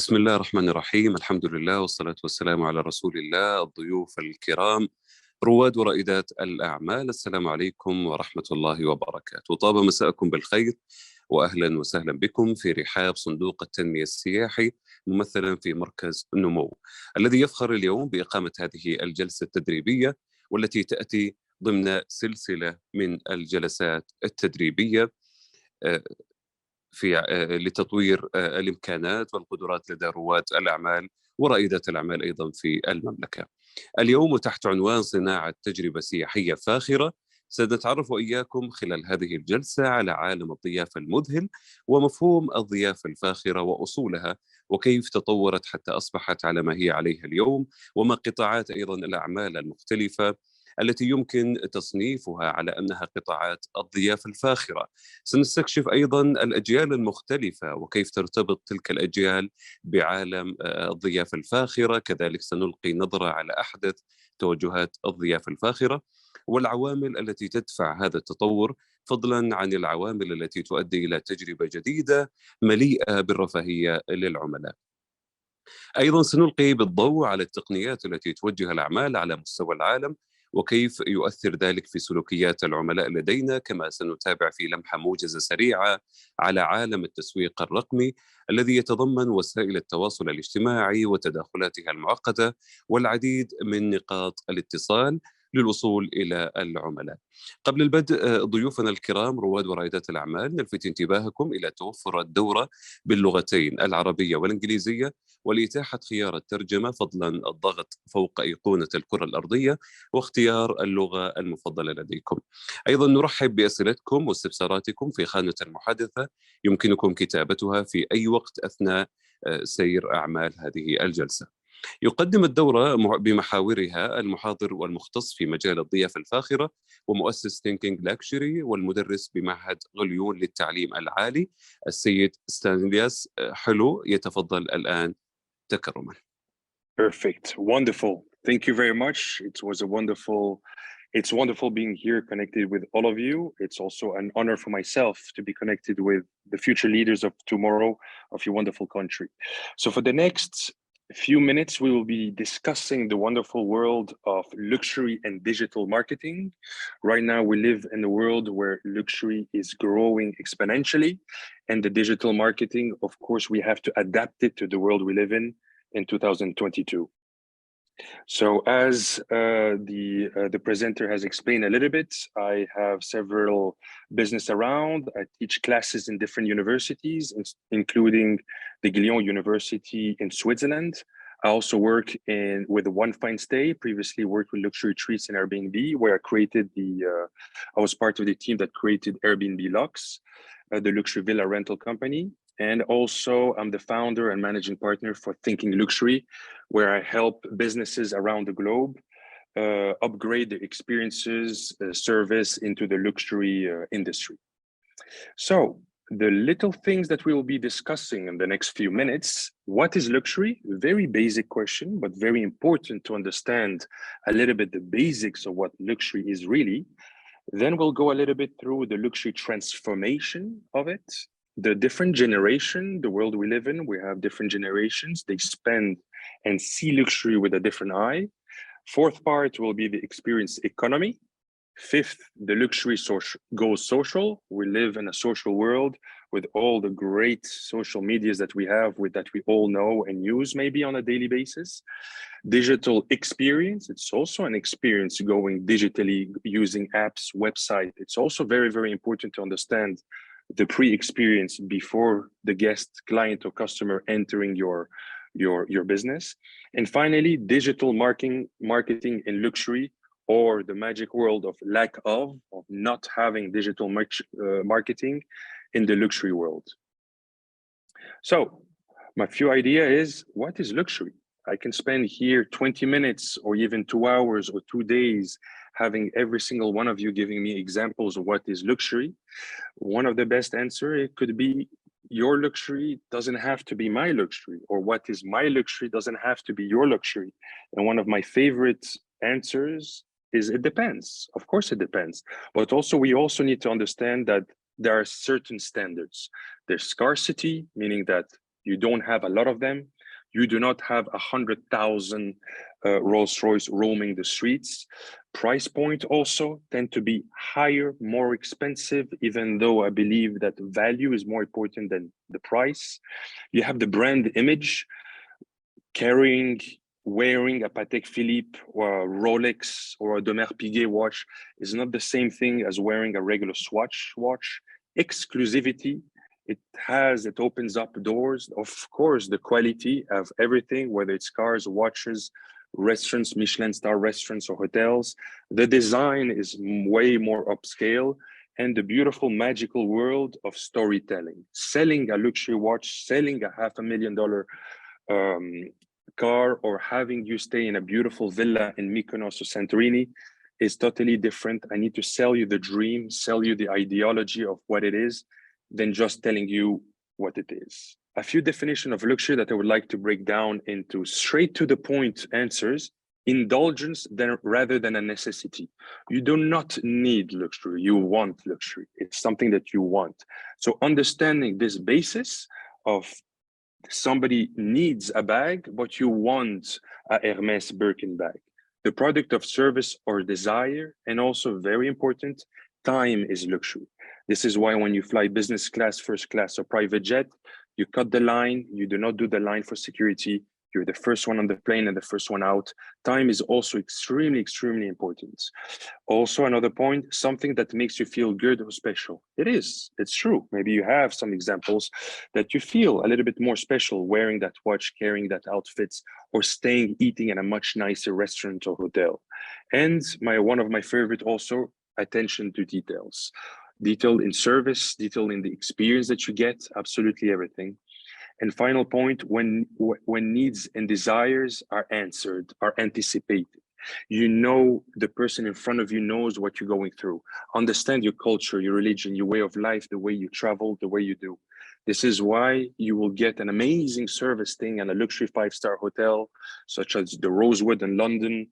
بسم الله الرحمن الرحيم. الحمد لله والصلاة والسلام على رسول الله. الضيوف الكرام، رواد ورائدات الأعمال، السلام عليكم ورحمة الله وبركاته. طاب مساءكم بالخير وأهلا وسهلا بكم في رحاب صندوق التنمية السياحي، ممثلا في مركز النمو، الذي يفخر اليوم بإقامة هذه الجلسة التدريبية، والتي تأتي ضمن سلسلة من الجلسات التدريبية لتطوير الإمكانات والقدرات لدى رواد الأعمال ورائدات الأعمال أيضا في المملكة. اليوم تحت عنوان صناعة تجربة سياحية فاخرة، سنتعرف وإياكم خلال هذه الجلسة على عالم الضيافة المذهل ومفهوم الضيافة الفاخرة وأصولها، وكيف تطورت حتى أصبحت على ما هي عليه اليوم، وما قطاعات أيضا الأعمال المختلفة التي يمكن تصنيفها على أنها قطاعات الضيافة الفاخرة. سنستكشف أيضا الأجيال المختلفة وكيف ترتبط تلك الأجيال بعالم الضيافة الفاخرة. كذلك سنلقي نظرة على أحدث توجهات الضيافة الفاخرة والعوامل التي تدفع هذا التطور، فضلا عن العوامل التي تؤدي إلى تجربة جديدة مليئة بالرفاهية للعملاء. أيضا سنلقي بالضوء على التقنيات التي توجه الأعمال على مستوى العالم وكيف يؤثر ذلك في سلوكيات العملاء لدينا، كما سنتابع في لمحة موجزة سريعة على عالم التسويق الرقمي الذي يتضمن وسائل التواصل الاجتماعي وتداخلاتها المعقدة والعديد من نقاط الاتصال للوصول إلى العملاء. قبل البدء، ضيوفنا الكرام رواد ورائدات الأعمال، نلفت انتباهكم إلى توفر الدورة باللغتين العربية والإنجليزية ولإتاحة خيار الترجمة، فضلا الضغط فوق أيقونة الكرة الأرضية واختيار اللغة المفضلة لديكم. أيضا نرحب بأسئلتكم واستفساراتكم في خانة المحادثة، يمكنكم كتابتها في أي وقت أثناء سير أعمال هذه الجلسة. يقدم الدورة بمحاورها المحاضر والمختص في مجال الضيافة الفاخرة ومؤسس Thinking Luxury والمدرس بمعهد غليون للتعليم العالي السيد ستانلياس حلو، يتفضل الآن تكرما. Perfect. Wonderful. Thank you very much. It's wonderful being here connected with all of you. It's also an honor for myself to be connected with the future leaders of tomorrow of your wonderful country. So for the next few minutes, we will be discussing the wonderful world of luxury and digital marketing. Right now, we live in a world where luxury is growing exponentially, and the digital marketing, of course, we have to adapt it to the world we live in 2022. So as the presenter has explained a little bit, I have several business around. I teach classes in different universities, including the Lyon University in Switzerland. I also work with One Fine Stay, previously worked with luxury treats in Airbnb, where I was part of the team that created Airbnb Lux, the luxury villa rental company. And also I'm the founder and managing partner for Thinking Luxury, where I help businesses around the globe upgrade their experiences, service into the luxury industry. So the little things that we will be discussing in the next few minutes: what is luxury? Very basic question, but very important to understand a little bit the basics of what luxury is really. Then we'll go a little bit through the luxury transformation of it, the different generation, the world we live in, we have different generations. They spend and see luxury with a different eye. Fourth part will be the experience economy. Fifth, the luxury goes social. We live in a social world with all the great social medias that we have, that we all know and use maybe on a daily basis. Digital experience, it's also an experience going digitally using apps, website. It's also very, very important to understand the pre-experience before the guest, client, or customer entering your business. And finally, digital marketing in luxury, or the magic world of lack of not having digital marketing in the luxury world. So my few idea is, what is luxury? I can spend here 20 minutes or even 2 hours or 2 days having every single one of you giving me examples of what is luxury. One of the best answer, it could be your luxury doesn't have to be my luxury, or what is my luxury doesn't have to be your luxury. And one of my favorite answers is it depends. Of course it depends. But also we also need to understand that there are certain standards. There's scarcity, meaning that You don't have a lot of them. You do not have 100,000 Rolls-Royce roaming the streets. Price point also tend to be higher, more expensive, even though I believe that value is more important than the price. You have the brand image. Wearing a Patek Philippe or a Rolex or a Audemars Piguet watch is not the same thing as wearing a regular Swatch watch. Exclusivity, it opens up doors. Of course, the quality of everything, whether it's cars, watches, restaurants, Michelin star restaurants or hotels. The design is way more upscale, and the beautiful magical world of storytelling. Selling a luxury watch, selling a $500,000 car, or having you stay in a beautiful villa in Mykonos or Santorini is totally different. I need to sell you the dream, sell you the ideology of what it is, than just telling you what it is. A few definitions of luxury that I would like to break down into straight to the point answers. Indulgence rather than a necessity. You do not need luxury, you want luxury. It's something that you want. So understanding this basis of somebody needs a bag, but you want a Hermes Birkin bag. The product of service or desire, and also very important, time is luxury. This is why when you fly business class, first class, or private jet, you cut the line, you do not do the line for security. You're the first one on the plane and the first one out. Time is also extremely, extremely important. Also, another point, something that makes you feel good or special. It's true. Maybe you have some examples that you feel a little bit more special wearing that watch, carrying that outfit, or eating in a much nicer restaurant or hotel. And one of my favorite also, attention to details. Detail in service, detail in the experience that you get, absolutely everything. And final point, when needs and desires are answered, are anticipated. You know, the person in front of you knows what you're going through. Understand your culture, your religion, your way of life, the way you travel, the way you do. This is why you will get an amazing service thing in a luxury 5-star hotel, such as the Rosewood in London,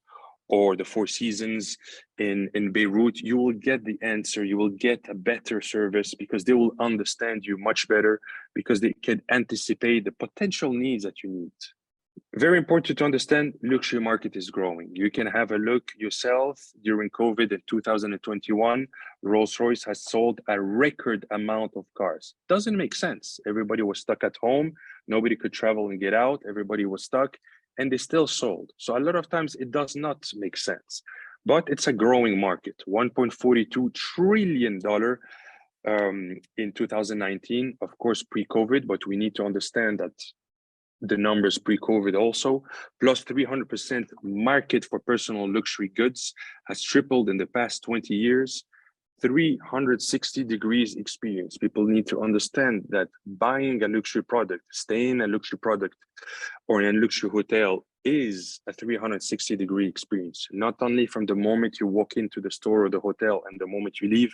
or the Four Seasons in Beirut. You will get the answer, you will get a better service because they will understand you much better, because they can anticipate the potential needs that you need. Very important to understand, luxury market is growing. You can have a look yourself. During COVID in 2021, Rolls-Royce has sold a record amount of cars. Doesn't make sense. Everybody was stuck at home. Nobody could travel and get out. Everybody was stuck. And they still sold. So a lot of times it does not make sense, but it's a growing market. $1.42 trillion in 2019, of course, pre-COVID, but we need to understand that the numbers pre-COVID also, plus 300% market for personal luxury goods has tripled in the past 20 years. 360 degrees experience. People need to understand that buying a luxury product, staying in a luxury product or in a luxury hotel is a 360-degree experience. Not only from the moment you walk into the store or the hotel and the moment you leave,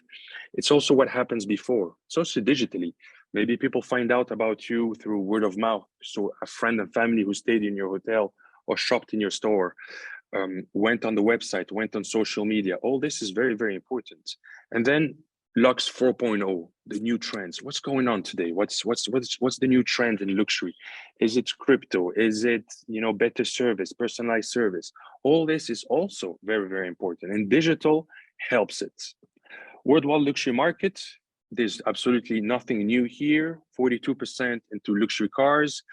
it's also what happens before. It's also digitally. Maybe people find out about you through word of mouth. So a friend and family who stayed in your hotel or shopped in your store, went on the website, went on social media. All this is very, very important. And then Lux 4.0, the new trends. What's going on today? What's the new trend in luxury? Is it crypto? Is it, better service, personalized service? All this is also very, very important. And digital helps it. Worldwide luxury market, there's absolutely nothing new here. 42% into luxury cars,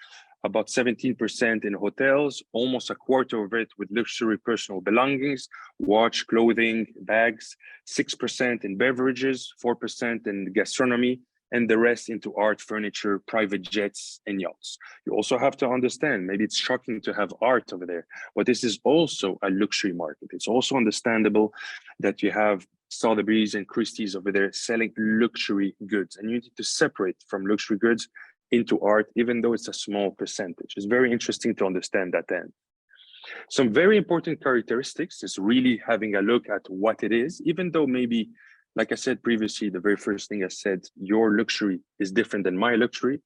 about 17% in hotels, almost a quarter of it with luxury personal belongings, watch, clothing, bags, 6% in beverages, 4% in gastronomy, and the rest into art, furniture, private jets, and yachts. You also have to understand, maybe it's shocking to have art over there, but this is also a luxury market. It's also understandable that you have Sotheby's and Christie's over there selling luxury goods, and you need to separate from luxury goods into art, even though it's a small percentage. It's very interesting to understand that end. Some very important characteristics is really having a look at what it is, even though maybe, like I said previously, the very first thing I said, your luxury is different than my luxury.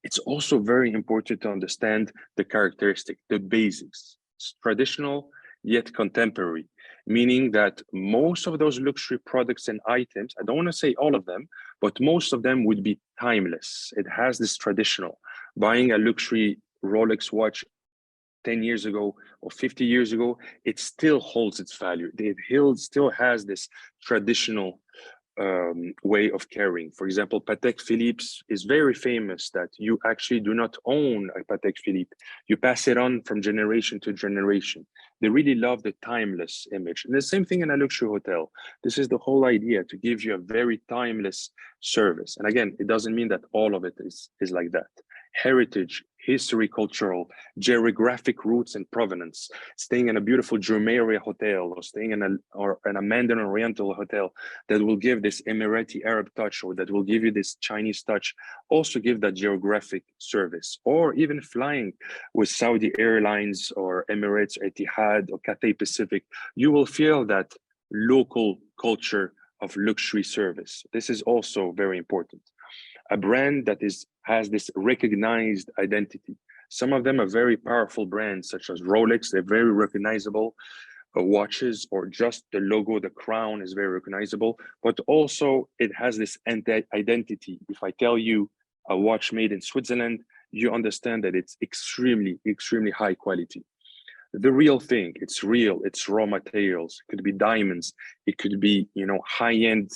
It's also very important to understand the characteristic, the basics. It's traditional, yet contemporary, meaning that most of those luxury products and items, I don't want to say all of them, but most of them would be timeless. It has this traditional. Buying a luxury Rolex watch 10 years ago or 50 years ago, it still holds its value. It still has this traditional way of carrying. For example, Patek Philippe is very famous that you actually do not own a Patek Philippe. You pass it on from generation to generation. They really love the timeless image. And the same thing in a luxury hotel. This is the whole idea, to give you a very timeless service. And again, it doesn't mean that all of it is like that. Heritage, history, cultural, geographic roots and provenance. Staying in a beautiful Jumeirah hotel or staying in a Mandarin Oriental hotel that will give this Emirati Arab touch, or that will give you this Chinese touch, also give that geographic service. Or even flying with Saudi Airlines or Emirates, Etihad or Cathay Pacific, you will feel that local culture of luxury service. This is also very important. A brand that has this recognized identity. Some of them are very powerful brands, such as Rolex. They're very recognizable watches, or just the logo, the crown is very recognizable, but also it has this identity. If I tell you a watch made in Switzerland, you understand that it's extremely, extremely high quality. The real thing, it's real, it's raw materials. It could be diamonds. It could be, high-end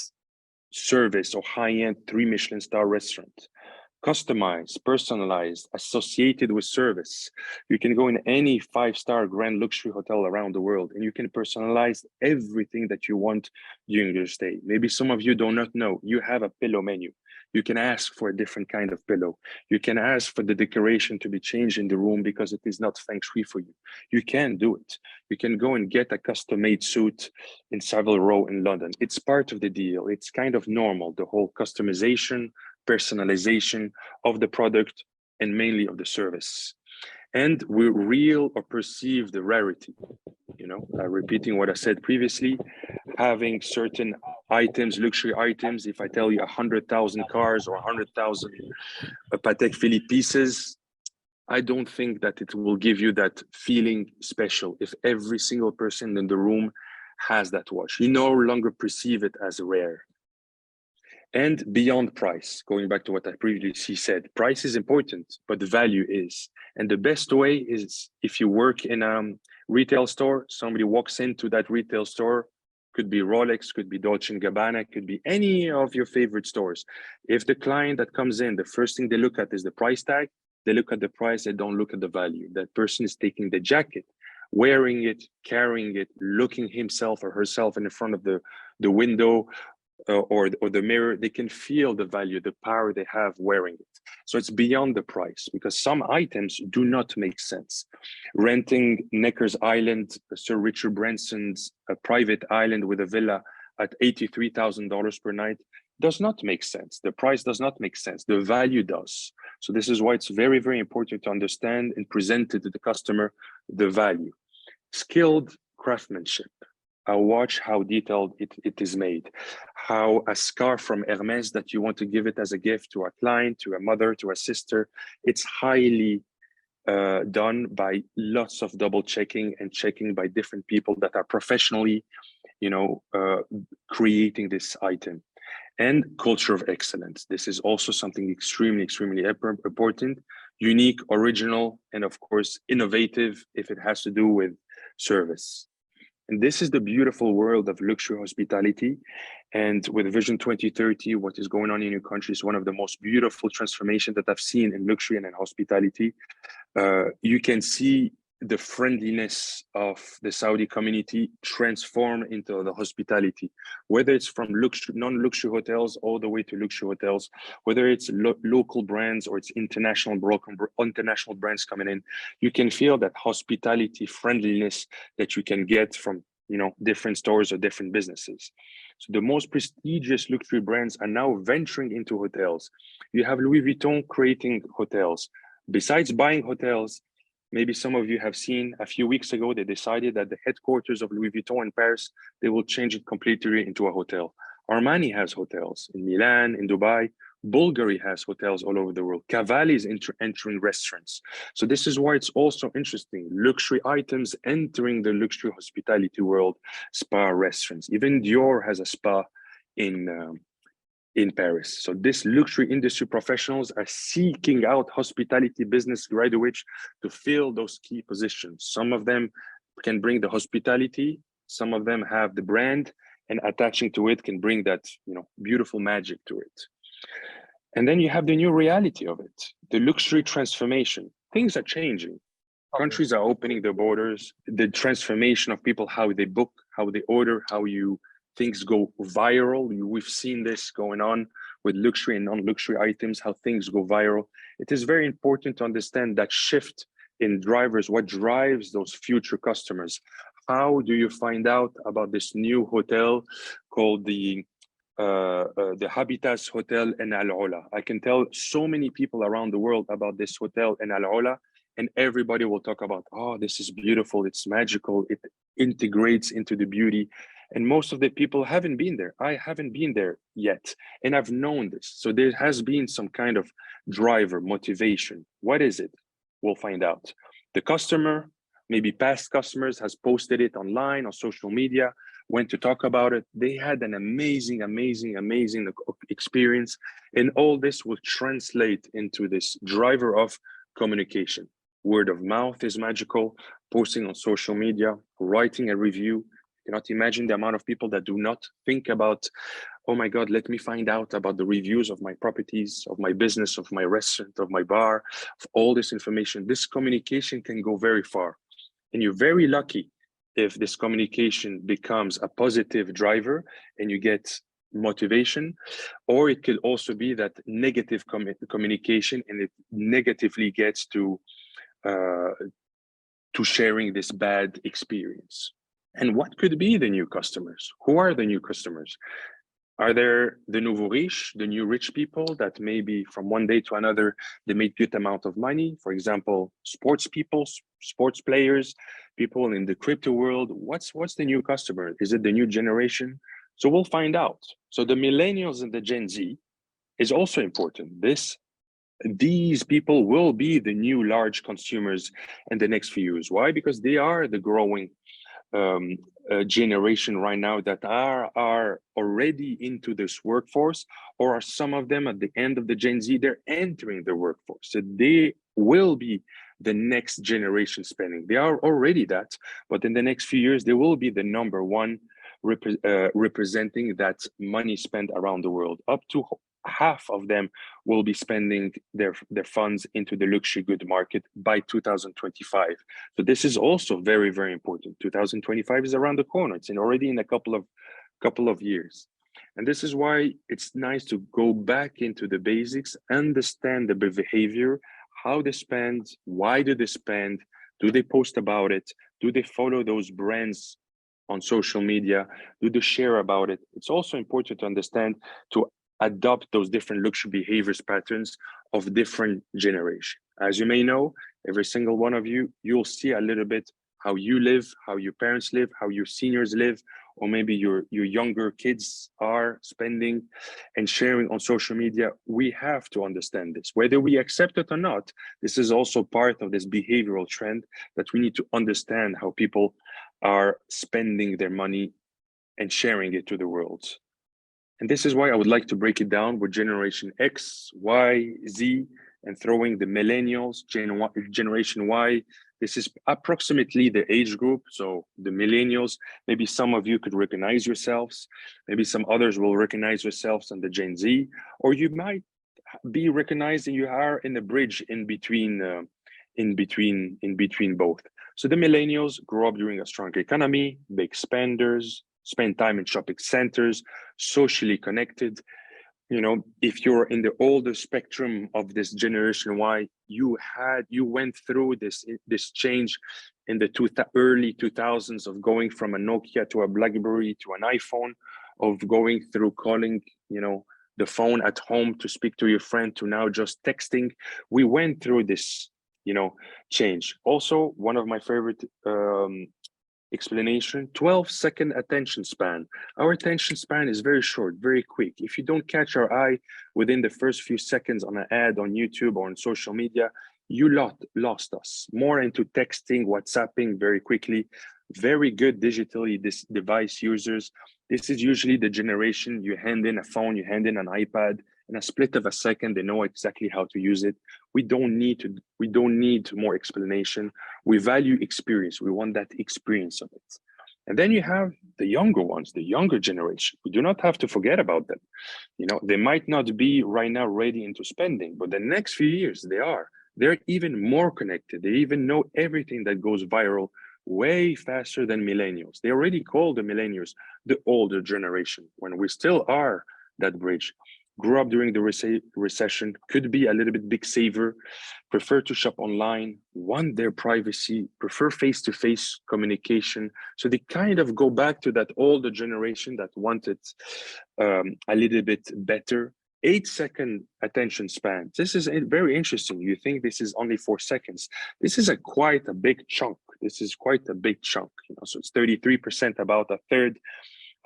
service or high-end 3 Michelin star restaurant. Customized, personalized, associated with service. You can go in any 5-star grand luxury hotel around the world and you can personalize everything that you want during your stay. Maybe some of you do not know, you have a pillow menu. You can ask for a different kind of pillow. You can ask for the decoration to be changed in the room because it is not feng shui for you. You can do it. You can go and get a custom-made suit in Savile Row in London. It's part of the deal. It's kind of normal, the whole customization, personalization of the product, and mainly of the service. And we real or perceive the rarity. Repeating what I said previously, having certain items, luxury items, if I tell you 100,000 cars or 100,000 Patek Philippe pieces, I don't think that it will give you that feeling special if every single person in the room has that watch. You no longer perceive it as rare. And beyond price, going back to what I previously said, price is important, but the value is. And the best way is if you work in a retail store, somebody walks into that retail store, could be Rolex, could be Dolce & Gabbana, could be any of your favorite stores. If the client that comes in, the first thing they look at is the price tag, they look at the price, they don't look at the value. That person is taking the jacket, wearing it, carrying it, looking himself or herself in the front of the window, or the mirror, they can feel the value, the power they have wearing it. So it's beyond the price, because some items do not make sense. Renting Necker's Island, Sir Richard Branson's private island with a villa at $83,000 per night does not make sense. The price does not make sense. The value does. So this is why it's very, very important to understand and present to the customer the value. Skilled craftsmanship. A watch, how detailed it is made, how a scarf from Hermes that you want to give it as a gift to a client, to a mother, to a sister, it's highly done by lots of double checking and checking by different people that are professionally, creating this item. And culture of excellence. This is also something extremely, extremely important, unique, original, and of course, innovative if it has to do with service. And this is the beautiful world of luxury hospitality. And with Vision 2030, what is going on in your country is one of the most beautiful transformations that I've seen in luxury and in hospitality. You can see the friendliness of the Saudi community transform into the hospitality, whether it's from non-luxury hotels all the way to luxury hotels, whether it's local brands or it's international brands coming in, you can feel that hospitality friendliness that you can get from different stores or different businesses. So the most prestigious luxury brands are now venturing into hotels. You have Louis Vuitton creating hotels. Besides buying hotels, maybe some of you have seen a few weeks ago, they decided that the headquarters of Louis Vuitton in Paris, they will change it completely into a hotel. Armani has hotels in Milan, in Dubai. Bulgari has hotels all over the world. Cavalli is entering restaurants. So this is why it's also interesting. Luxury items entering the luxury hospitality world, spa restaurants. Even Dior has a spa in in Paris. So this luxury industry professionals are seeking out hospitality business graduates to fill those key positions. Some of them can bring the hospitality, some of them have the brand, and attaching to it can bring that, you know, beautiful magic to it. And then you have the new reality of it, the luxury transformation. Things are changing. Countries are opening their borders, the transformation of people, how they book, how they order, how things go viral. We've seen this going on with luxury and non-luxury items, how things go viral. It is very important to understand that shift in drivers, what drives those future customers. How do you find out about this new hotel called the Habitas Hotel in Al-Ola? I can tell so many people around the world about this hotel in Al-Ola, and everybody will talk about, oh, this is beautiful, it's magical, it integrates into the beauty. And most of the people haven't been there. I haven't been there yet, and I've known this. So there has been some kind of driver, motivation. What is it? We'll find out. The customer, maybe past customers, has posted it online on social media, went to talk about it. They had an amazing experience. And all this will translate into this driver of communication. Word of mouth is magical, posting on social media, writing a review. You cannot imagine the amount of people that do not think about, oh my God, let me find out about the reviews of my properties, of my business, of my restaurant, of my bar, of all this information. This communication can go very far. And you're very lucky if this communication becomes a positive driver and you get motivation, or it could also be that negative communication and it negatively gets to sharing this bad experience. And what could be the new customers? Who are the new customers? Are there the nouveau riche, the new rich people that maybe from one day to another, they make good amount of money? For example, sports people, sports players, people in the crypto world. What's the new customer? Is it the new generation? So we'll find out. So the millennials and the Gen Z is also important. These people will be the new large consumers in the next few years. Why? Because they are the growing generation right now that are already into this workforce, or are some of them at the end of the Gen Z, they're entering the workforce. So they will be the next generation spending. They are already that, but in the next few years, they will be the number one representing that money spent around the world. Up to half of them will be spending their funds into the luxury good market by 2025. So this is also very, very important. 2025 is around the corner. It's already in a couple of years. And this is why it's nice to go back into the basics, understand the behavior, how they spend, why do they spend, do they post about it, do they follow those brands on social media, do they share about it. It's also important to understand, to adopt those different luxury behaviors patterns of different generation. As you may know, every single one of you, you'll see a little bit how you live, how your parents live, how your seniors live, or maybe your younger kids are spending and sharing on social media. We have to understand this, whether we accept it or not. This is also part of this behavioral trend that we need to understand how people are spending their money and sharing it to the world. And this is why I would like to break it down with Generation X, Y, Z, and throwing the millennials, Generation Y. This is approximately the age group. So the millennials, maybe some of you could recognize yourselves. Maybe some others will recognize yourselves on the Gen Z, or you might be recognizing you are in the bridge in between both. So the millennials grew up during a strong economy, big spenders, spend time in shopping centers, socially connected. You know, if you're in the older spectrum of this Generation Y, you went through this change in the early 2000s of going from a Nokia to a BlackBerry to an iPhone, of going through calling, you know, the phone at home to speak to your friend, to now just texting. We went through this, you know, change. Also, one of my favorite explanation, 12-second attention span. Our attention span is very short, very quick. If you don't catch our eye within the first few seconds on an ad on YouTube or on social media, you lost us. More into texting, WhatsApping very quickly, very good digitally device users. This is usually the generation you hand in a phone, you hand in an iPad, in a split of a second, they know exactly how to use it. We don't need more explanation. We value experience. We want that experience of it. And then you have the younger ones, the younger generation. We do not have to forget about them. You know, they might not be right now ready into spending, but the next few years they are. They're even more connected. They even know everything that goes viral way faster than millennials. They already call the millennials the older generation, when we still are that bridge. Grew up during the recession, could be a little bit big saver, prefer to shop online, want their privacy, prefer face-to-face communication. So they kind of go back to that older generation that wanted a little bit better. 8-second attention span. This is very interesting. You think this is only 4 seconds. This is quite a big chunk. This is quite a big chunk. You know, so it's 33%, about a third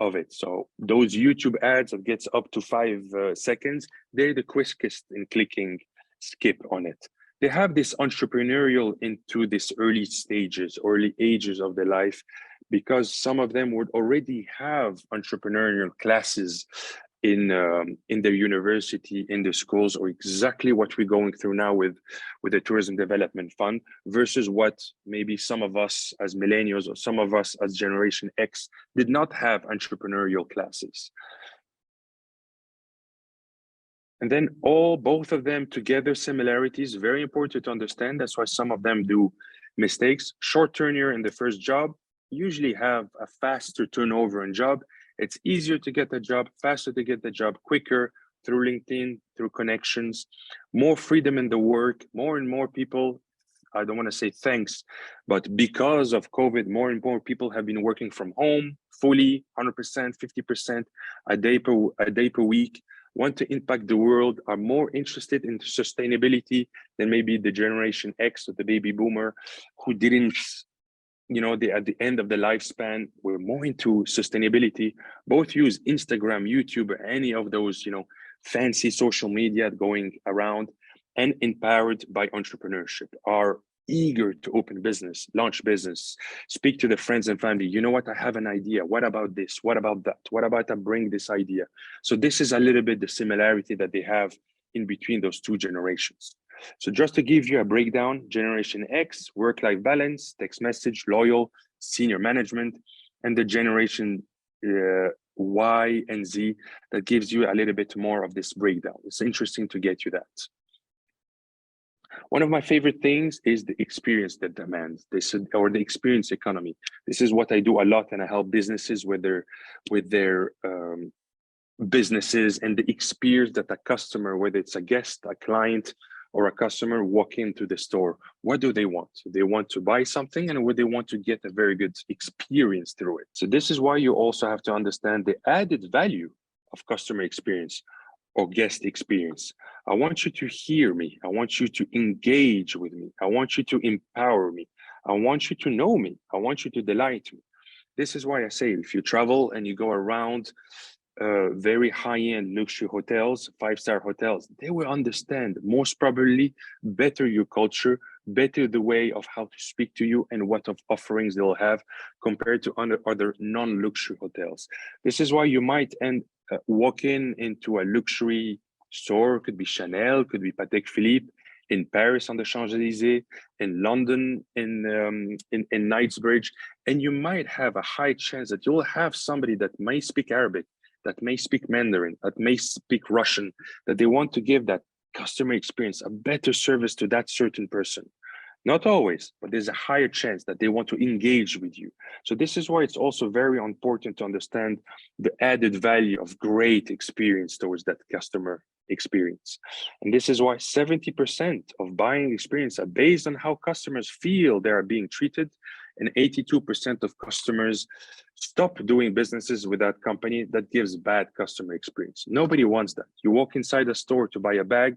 of it. So those YouTube ads that gets up to 5 seconds, they're the quickest in clicking skip on it. They have this entrepreneurial into this early ages of their life, because some of them would already have entrepreneurial classes in their university, in the schools, or exactly what we're going through now with the Tourism Development Fund, versus what maybe some of us as millennials or some of us as Generation X did not have entrepreneurial classes. And then both of them together, similarities, very important to understand. That's why some of them do mistakes. Short tenure in the first job, usually have a faster turnover in job. It's easier to get the job, faster to get the job, quicker through LinkedIn, through connections, more freedom in the work, more and more people, I don't want to say thanks, but because of COVID, more and more people have been working from home fully, 100%, 50%, a day per week, want to impact the world, are more interested in sustainability than maybe the Generation X or the baby boomer who didn't, you know, they at the end of the lifespan were more into sustainability. Both use Instagram, YouTube, or any of those, you know, fancy social media going around, and empowered by entrepreneurship, are eager to open business, launch business, speak to the friends and family. You know what, I have an idea. What about this? What about that? What about I bring this idea? So this is a little bit the similarity that they have in between those two generations. So just to give you a breakdown, Generation X, work-life balance, text message, loyal, senior management, and the Generation Y and Z, that gives you a little bit more of this breakdown. It's interesting to get you that. One of my favorite things is the experience that demands this, or the experience economy. This is what I do a lot, and I help businesses with their businesses, and the experience that a customer, whether it's a guest, a client, or a customer walk into the store, what do they want? They want to buy something, and would they want to get a very good experience through it? So this is why you also have to understand the added value of customer experience or guest experience. I want you to hear me. I want you to engage with me. I want you to empower me. I want you to know me. I want you to delight me. This is why I say, if you travel and you go around very high-end luxury hotels, 5-star hotels, they will understand most probably better your culture, better the way of how to speak to you, and what of offerings they'll have compared to other non-luxury hotels. This is why you might walk into a luxury store, could be Chanel, could be Patek Philippe, in Paris on the Champs-Élysées, in London, in Knightsbridge, and you might have a high chance that you'll have somebody that may speak Arabic, that may speak Mandarin, that may speak Russian, that they want to give that customer experience, a better service to that certain person. Not always, but there's a higher chance that they want to engage with you. So this is why it's also very important to understand the added value of great experience towards that customer experience. And this is why 70% of buying experience are based on how customers feel they are being treated, and 82% of customers stop doing businesses with that company that gives bad customer experience. Nobody wants that. You walk inside a store to buy a bag,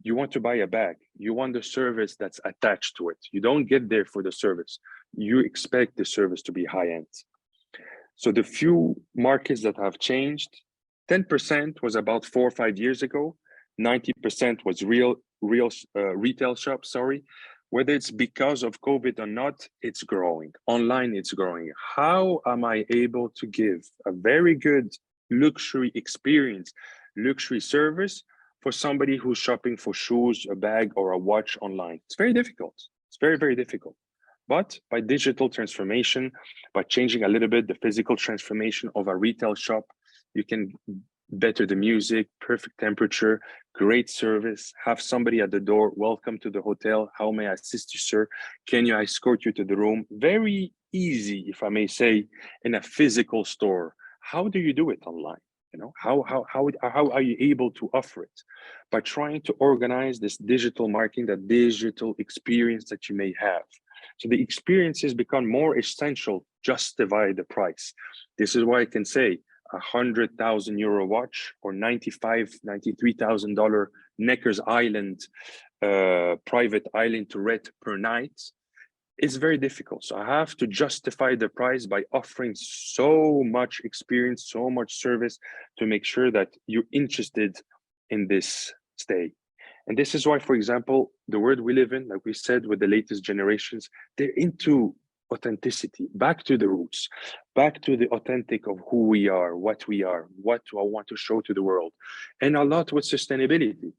you want to buy a bag. You want the service that's attached to it. You don't get there for the service. You expect the service to be high-end. So the few markets that have changed, 10% was about 4 or 5 years ago. 90% was real retail shops, whether it's because of COVID or not, it's growing. Online, it's growing. How am I able to give a very good luxury experience, luxury service for somebody who's shopping for shoes, a bag, or a watch online? It's very difficult. It's very, very difficult. But by digital transformation, by changing a little bit the physical transformation of a retail shop, you can better the music, perfect temperature, great service, have somebody at the door, welcome to the hotel, how may I assist you, sir? Can you escort you to the room? Very easy, if I may say, in a physical store. How do you do it online? You know, how are you able to offer it? By trying to organize this digital marketing, that digital experience that you may have. So the experiences become more essential, justify the price. This is why I can say €100,000 watch or $93,000 Neckers Island, private island to rent per night is very difficult. So I have to justify the price by offering so much experience, so much service to make sure that you're interested in this stay. And this is why, for example, the world we live in, like we said, with the latest generations, they're into authenticity, back to the roots, back to the authentic of who we are, what do I want to show to the world, and a lot with sustainability.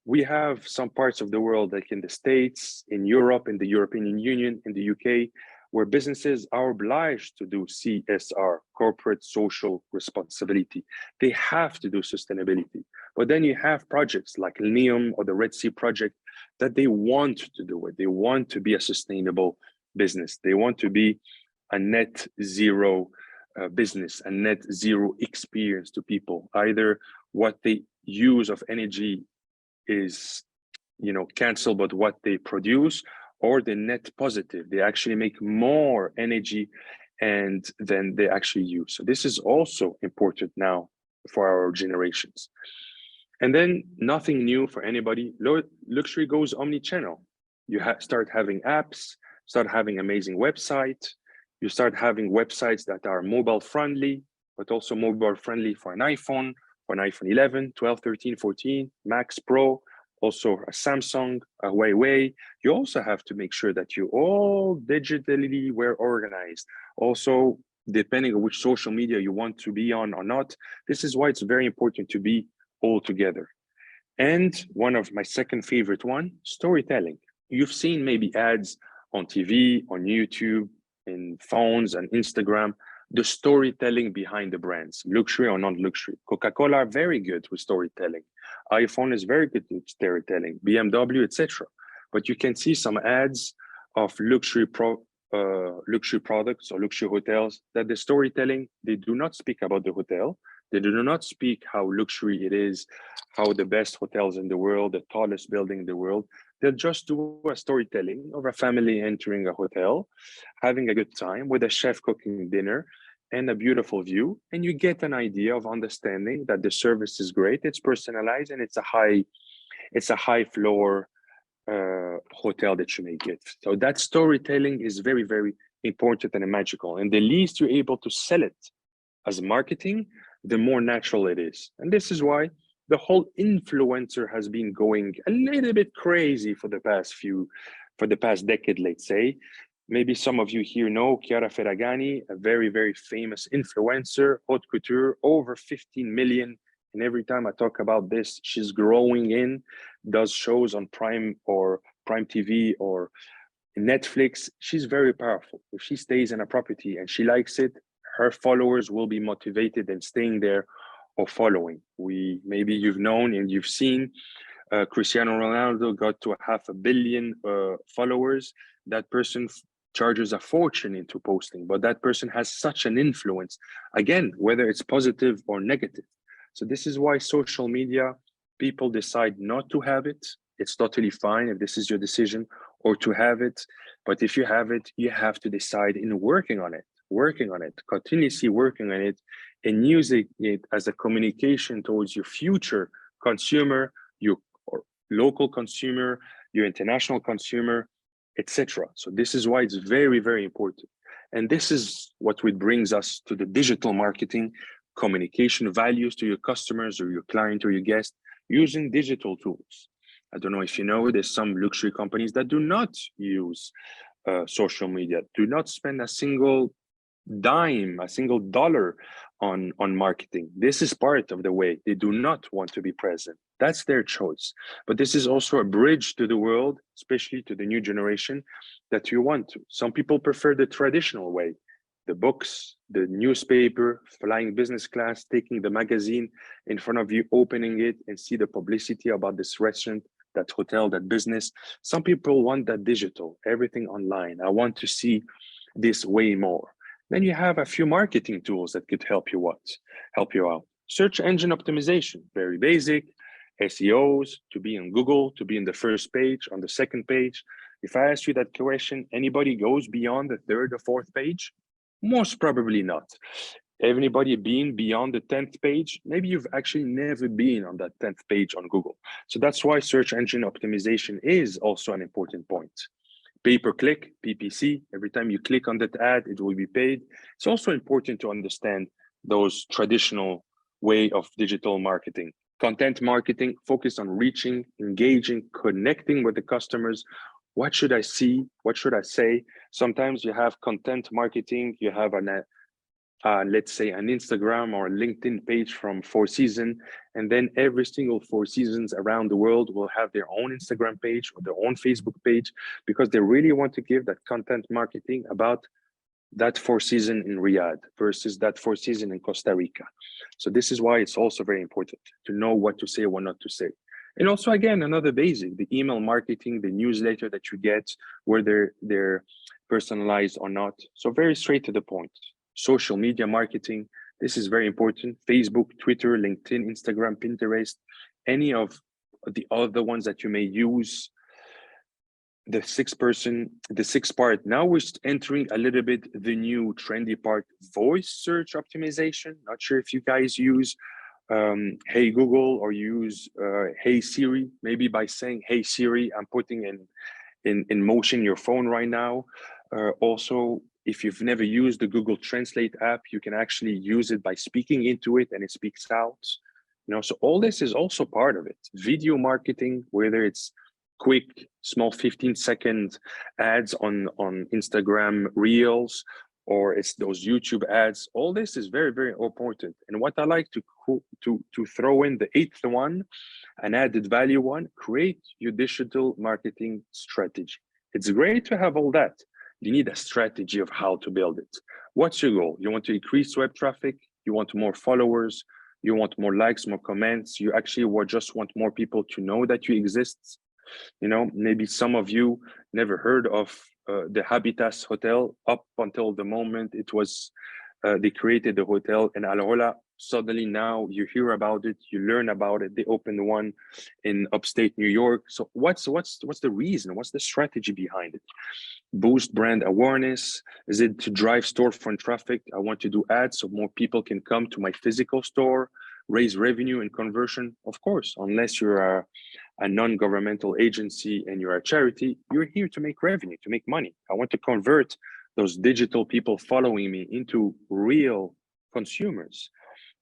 We have some parts of the world, like in the States, in Europe, in the European Union, in the UK, where businesses are obliged to do CSR, corporate social responsibility. They have to do sustainability. But then you have projects like NEOM or the Red Sea project that they want to do it. They want to be a sustainable business. They want to be a net zero business, a net zero experience to people. Either what they use of energy is, canceled, but what they produce, or the net positive. They actually make more energy and then they actually use. So this is also important now for our generations. And then nothing new for anybody. Luxury goes omni-channel. You start having apps, start having amazing website. You start having websites that are mobile friendly, but also mobile friendly for an iPhone 11, 12, 13, 14, Max Pro, also a Samsung, a Huawei. You also have to make sure that you all digitally were organized. Also, depending on which social media you want to be on or not, this is why it's very important to be all together. And one of my second favorite one, storytelling. You've seen maybe ads on TV, on YouTube, in phones and Instagram, the storytelling behind the brands, luxury or non-luxury. Coca-Cola are very good with storytelling. iPhone is very good with storytelling, BMW, etc. But you can see some ads of luxury products or luxury hotels that the storytelling, they do not speak about the hotel. They do not speak how luxury it is, how the best hotels in the world, the tallest building in the world. They'll just do a storytelling of a family entering a hotel, having a good time with a chef cooking dinner and a beautiful view. And you get an idea of understanding that the service is great, it's personalized, and it's a high floor hotel that you may get. So that storytelling is very, very important and magical. And the least you're able to sell it as marketing, the more natural it is. And this is why the whole influencer has been going a little bit crazy for the past decade, let's say. Maybe some of you here know Chiara Ferragani, a very, very famous influencer, haute couture, over 15 million. And every time I talk about this, she's growing does shows on Prime or Prime TV or Netflix. She's very powerful. If she stays in a property and she likes it, her followers will be motivated and staying there or following. Maybe you've known and you've seen Cristiano Ronaldo got to 500 million followers. That person charges a fortune into posting, but that person has such an influence, again, whether it's positive or negative. So this is why social media, people decide not to have it. It's totally fine if this is your decision, or to have it. But if you have it, you have to decide in working on it, continuously working on it, and using it as a communication towards your future consumer, your local consumer, your international consumer, etc. So this is why it's very, very important. And this is what brings us to the digital marketing, communication values to your customers or your client or your guest using digital tools. I don't know if you know, there's some luxury companies that do not use social media, do not spend a single dime, a single dollar on marketing. This is part of the way. They do not want to be present. That's their choice. But this is also a bridge to the world, especially to the new generation that you want to. Some people prefer the traditional way, the books, the newspaper, flying business class, taking the magazine in front of you, opening it and see the publicity about this restaurant, that hotel, that business. Some people want that digital, everything online. I want to see this way more. Then you have a few marketing tools that could help you out. Search engine optimization, very basic. SEOs, to be in Google, to be in the first page, on the second page. If I ask you that question, anybody goes beyond the third or fourth page? Most probably not. Anybody being beyond the 10th page? Maybe you've actually never been on that 10th page on Google. So that's why search engine optimization is also an important point. Pay-per-click, PPC, every time you click on that ad, it will be paid. It's also important to understand those traditional way of digital marketing. Content marketing, focus on reaching, engaging, connecting with the customers. What should I see? What should I say? Sometimes you have content marketing, you have let's say an Instagram or a LinkedIn page from Four Seasons, and then every single Four Seasons around the world will have their own Instagram page or their own Facebook page, because they really want to give that content marketing about that Four Seasons in Riyadh versus that Four Seasons in Costa Rica. So this is why it's also very important to know what to say, what not to say. And also, again, another basic, the email marketing, the newsletter that you get, whether they're personalized or not. So very straight to the point. Social media marketing, this is very important. Facebook, Twitter, LinkedIn, Instagram, Pinterest, any of the other ones that you may use. The sixth part. Now we're entering a little bit the new trendy part, voice search optimization. Not sure if you guys use Hey Google or use Hey Siri. Maybe by saying Hey Siri, I'm putting in motion your phone right now. Also, if you've never used the Google Translate app, you can actually use it by speaking into it and it speaks out. So all this is also part of it. Video marketing, whether it's quick, small 15-second ads on Instagram Reels, or it's those YouTube ads. All this is very, very important. And what I like to throw in the eighth one, an added value one, create your digital marketing strategy. It's great to have all that. You need a strategy of how to build it. What's your goal? You want to increase web traffic? You want more followers? You want more likes, more comments? You actually just want more people to know that you exist? Maybe some of you never heard of the Habitas Hotel up until the moment it was they created the hotel in Al Ula. Suddenly now you hear about it, you learn about it. They opened one in upstate New York. So what's the reason? What's the strategy behind it? Boost brand awareness? Is it to drive storefront traffic? I want to do ads so more people can come to my physical store, raise revenue and conversion. Of course, unless you're a non-governmental agency and you're a charity, you're here to make revenue, to make money. I want to convert those digital people following me into real consumers.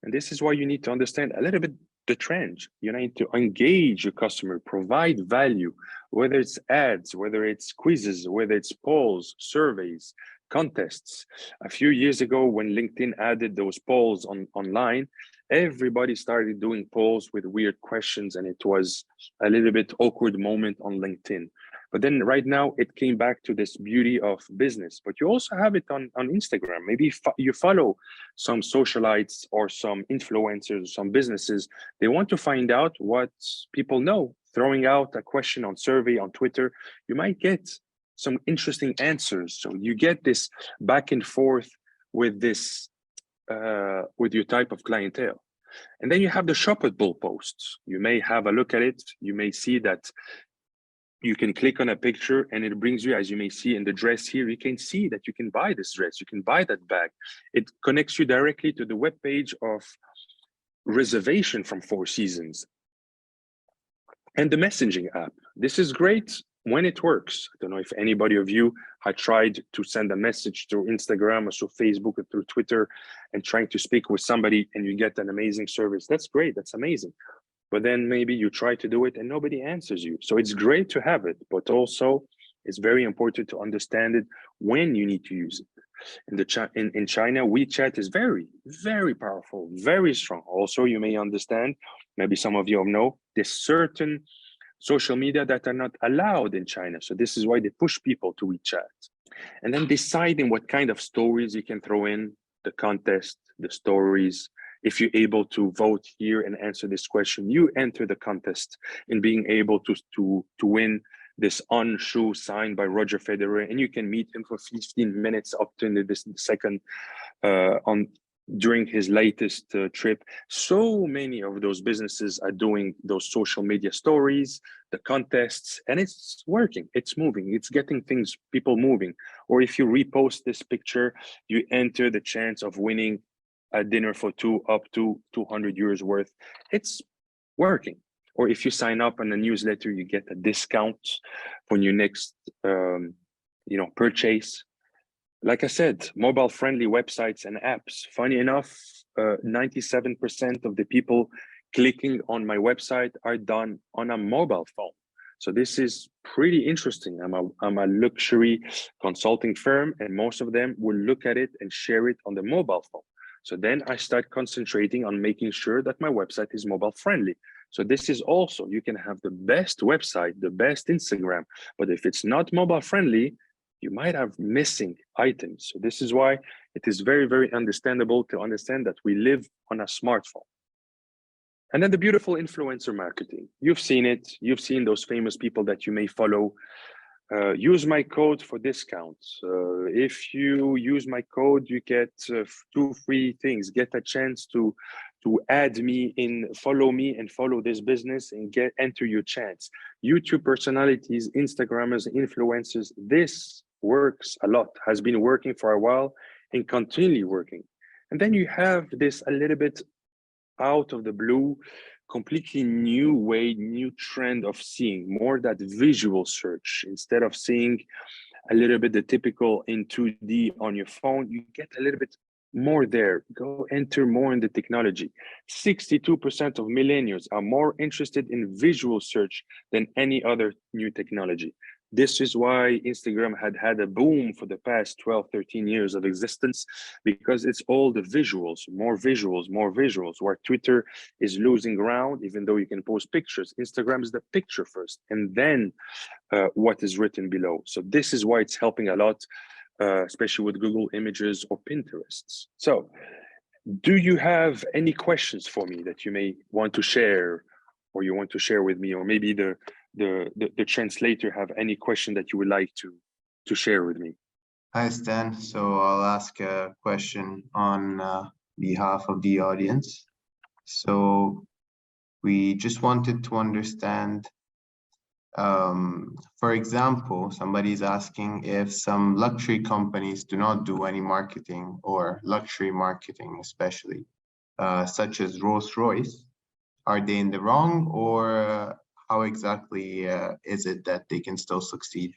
And this is why you need to understand a little bit the trend. You need to engage your customer, provide value, whether it's ads, whether it's quizzes, whether it's polls, surveys, contests. A few years ago, when LinkedIn added those polls online, everybody started doing polls with weird questions, and it was a little bit awkward moment on LinkedIn. But then right now it came back to this beauty of business, but you also have it on Instagram. Maybe you follow some socialites or some influencers, some businesses. They want to find out what people know. Throwing out a question on survey on Twitter, you might get some interesting answers. So you get this back and forth with this, with your type of clientele. And then you have the shoppable posts. You may have a look at it. You may see that you can click on a picture and it brings you, as you may see in the dress here, you can see that you can buy this dress, you can buy that bag. It connects you directly to the webpage of reservation from Four Seasons. And the messaging app. This is great when it works. I don't know if anybody of you had tried to send a message through Instagram or through Facebook or through Twitter and trying to speak with somebody and you get an amazing service. That's great, that's amazing. but then maybe you try to do it and nobody answers you. So it's great to have it, but also it's very important to understand it when you need to use it. In China, WeChat is very, very powerful, very strong. Also, you may understand, maybe some of you know, there's certain social media that are not allowed in China. So this is why they push people to WeChat. And then deciding what kind of stories you can throw in, the contest, the stories. If you're able to vote here and answer this question, you enter the contest in being able to win this on shoe signed by Roger Federer, and you can meet him for 15 minutes up to this second during his latest trip. So many of those businesses are doing those social media stories, the contests, and it's working, it's moving, it's getting things, people moving. Or if you repost this picture, you enter the chance of winning a dinner for two up to 200 euros worth. It's working. Or if you sign up on a newsletter, you get a discount on your next purchase. Like I said, mobile-friendly websites and apps. Funny enough, 97% of the people clicking on my website are done on a mobile phone. So this is pretty interesting. I'm a luxury consulting firm, and most of them will look at it and share it on the mobile phone. So then I start concentrating on making sure that my website is mobile-friendly. So this is also, you can have the best website, the best Instagram, but if it's not mobile-friendly, you might have missing items. So this is why it is very, very understandable to understand that we live on a smartphone. And then the beautiful influencer marketing. You've seen it. You've seen those famous people that you may follow. Use my code for discounts. If you use my code, you get 2 free things. Get a chance to add me in, follow me and follow this business and enter your chance. YouTube personalities, Instagrammers, influencers, this works a lot, has been working for a while and continually working. And then you have this a little bit out of the blue, completely new way, new trend of seeing more that visual search. Instead of seeing a little bit the typical in 2D on your phone, you get a little bit more there. Go enter more in the technology. 62% of millennials are more interested in visual search than any other new technology. This is why Instagram had a boom for the past 12, 13 years of existence, because it's all the visuals, more visuals, more visuals, where Twitter is losing ground, even though you can post pictures. Instagram is the picture first, and then what is written below. So this is why it's helping a lot, especially with Google Images or Pinterest. So do you have any questions for me that you may want to share, or you want to share with me, or maybe the translator have any question that you would like to share with me? Hi, Stan. So I'll ask a question on behalf of the audience. So we just wanted to understand, for example, somebody's asking if some luxury companies do not do any marketing, or luxury marketing especially, such as Rolls-Royce. Are they in the wrong, or how exactly is it that they can still succeed?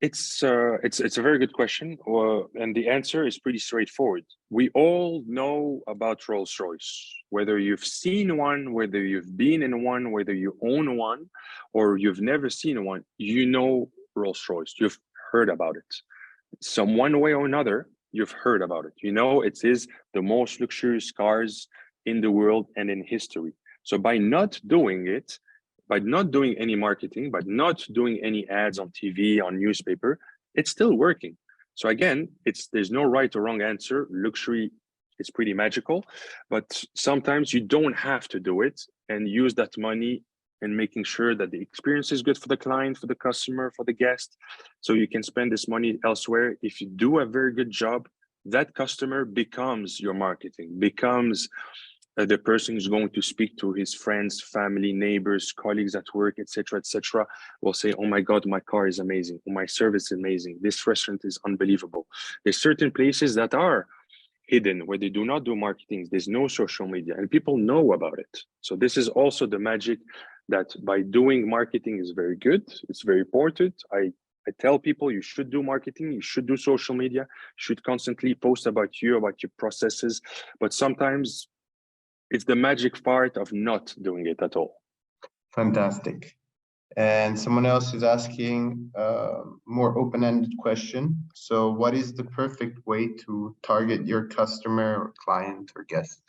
It's a very good question, and the answer is pretty straightforward. We all know about Rolls-Royce, whether you've seen one, whether you've been in one, whether you own one, or you've never seen one. You know Rolls-Royce. You've heard about it. Some one way or another, you've heard about it. You know it is the most luxurious cars in the world and in history. So by not doing it, by not doing any marketing, by not doing any ads on TV, on newspaper, it's still working. So again, there's no right or wrong answer. Luxury is pretty magical, but sometimes you don't have to do it, and use that money and making sure that the experience is good for the client, for the customer, for the guest. So you can spend this money elsewhere. If you do a very good job, that customer becomes your marketing, becomes the person who's going to speak to his friends, family, neighbors, colleagues at work, etc., etc., will say, "Oh my God, my car is amazing. Oh, my service is amazing. This restaurant is unbelievable." There's certain places that are hidden where they do not do marketing. There's no social media, and people know about it. So this is also the magic, that by doing marketing is very good. It's very important. I tell people you should do marketing, you should do social media, you should constantly post about you, about your processes, but sometimes it's the magic part of not doing it at all. Fantastic. And someone else is asking a more open-ended question. So what is the perfect way to target your customer or client or guest?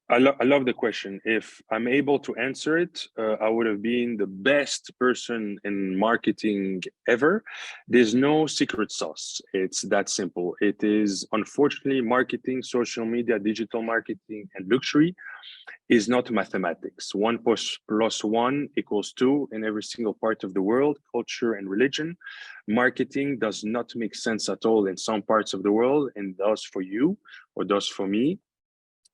I love the question. If I'm able to answer it, I would have been the best person in marketing ever. There's no secret sauce. It's that simple. It is, unfortunately, marketing, social media, digital marketing, and luxury is not mathematics. 1 plus 1 equals 2 in every single part of the world, culture and religion. Marketing does not make sense at all in some parts of the world, and does for you or does for me.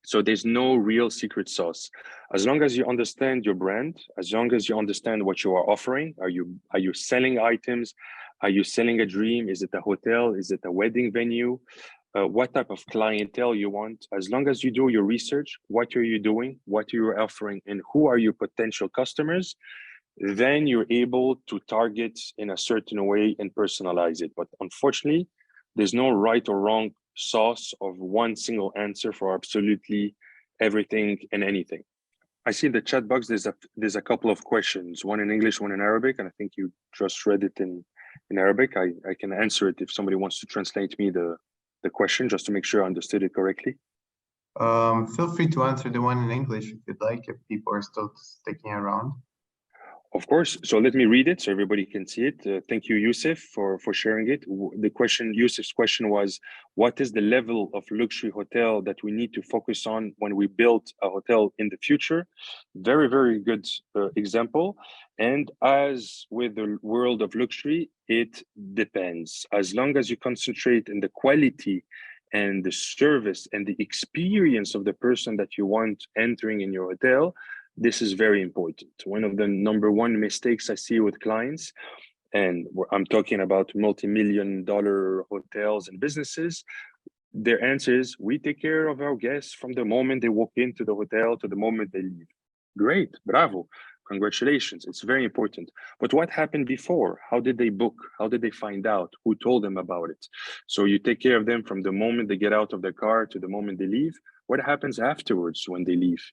So there's no real secret sauce. As long as you understand your brand, as long as you understand what you are offering, are you selling items? Are you selling a dream? Is it a hotel? Is it a wedding venue? What type of clientele you want? As long as you do your research, what are you doing? What are you offering? And who are your potential customers? Then you're able to target in a certain way and personalize it. But unfortunately, there's no right or wrong sauce of one single answer for absolutely everything and anything. I see in the chat box there's a couple of questions, one in English, one in Arabic, and I think you just read it in Arabic. I can answer it if somebody wants to translate me the question, just to make sure I understood it correctly. Feel free to answer the one in English if you'd like, if people are still sticking around. Of course. So let me read it so everybody can see it. Thank you, Yusuf, for sharing it. The question, Yusuf's question was, what is the level of luxury hotel that we need to focus on when we build a hotel in the future? Very, very good example. And as with the world of luxury, it depends. As long as you concentrate in the quality and the service and the experience of the person that you want entering in your hotel, this is very important. One of the #1 mistakes I see with clients, and I'm talking about multi-million-dollar hotels and businesses, their answer is, we take care of our guests from the moment they walk into the hotel to the moment they leave. Great, bravo, congratulations, it's very important. But what happened before? How did they book? How did they find out? Who told them about it? So you take care of them from the moment they get out of their car to the moment they leave. What happens afterwards when they leave?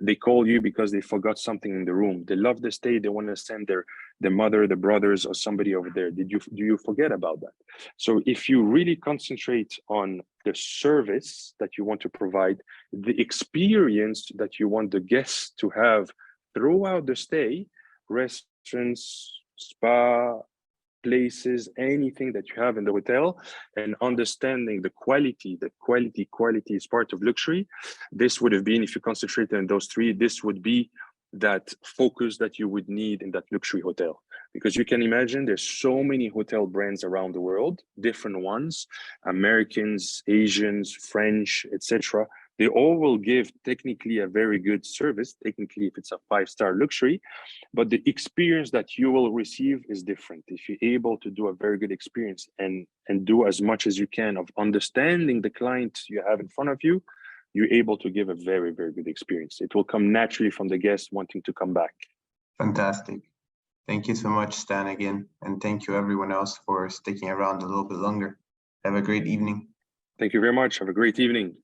They call you because they forgot something in the room. They love the stay. They want to send their mother, their brothers, or somebody over there. Do you forget about that? So if you really concentrate on the service that you want to provide, the experience that you want the guests to have throughout the stay, restaurants, spa, places, anything that you have in the hotel, and understanding the quality is part of luxury. This would have been, if you concentrate on those three, this would be that focus that you would need in that luxury hotel. Because you can imagine there's so many hotel brands around the world, different ones, Americans, Asians, French, etc. They all will give technically a very good service, technically if it's a 5-star luxury, but the experience that you will receive is different. If you're able to do a very good experience and do as much as you can of understanding the client you have in front of you, you're able to give a very, very good experience. It will come naturally from the guest wanting to come back. Fantastic. Thank you so much, Stan, again. And thank you everyone else for sticking around a little bit longer. Have a great evening. Thank you very much. Have a great evening.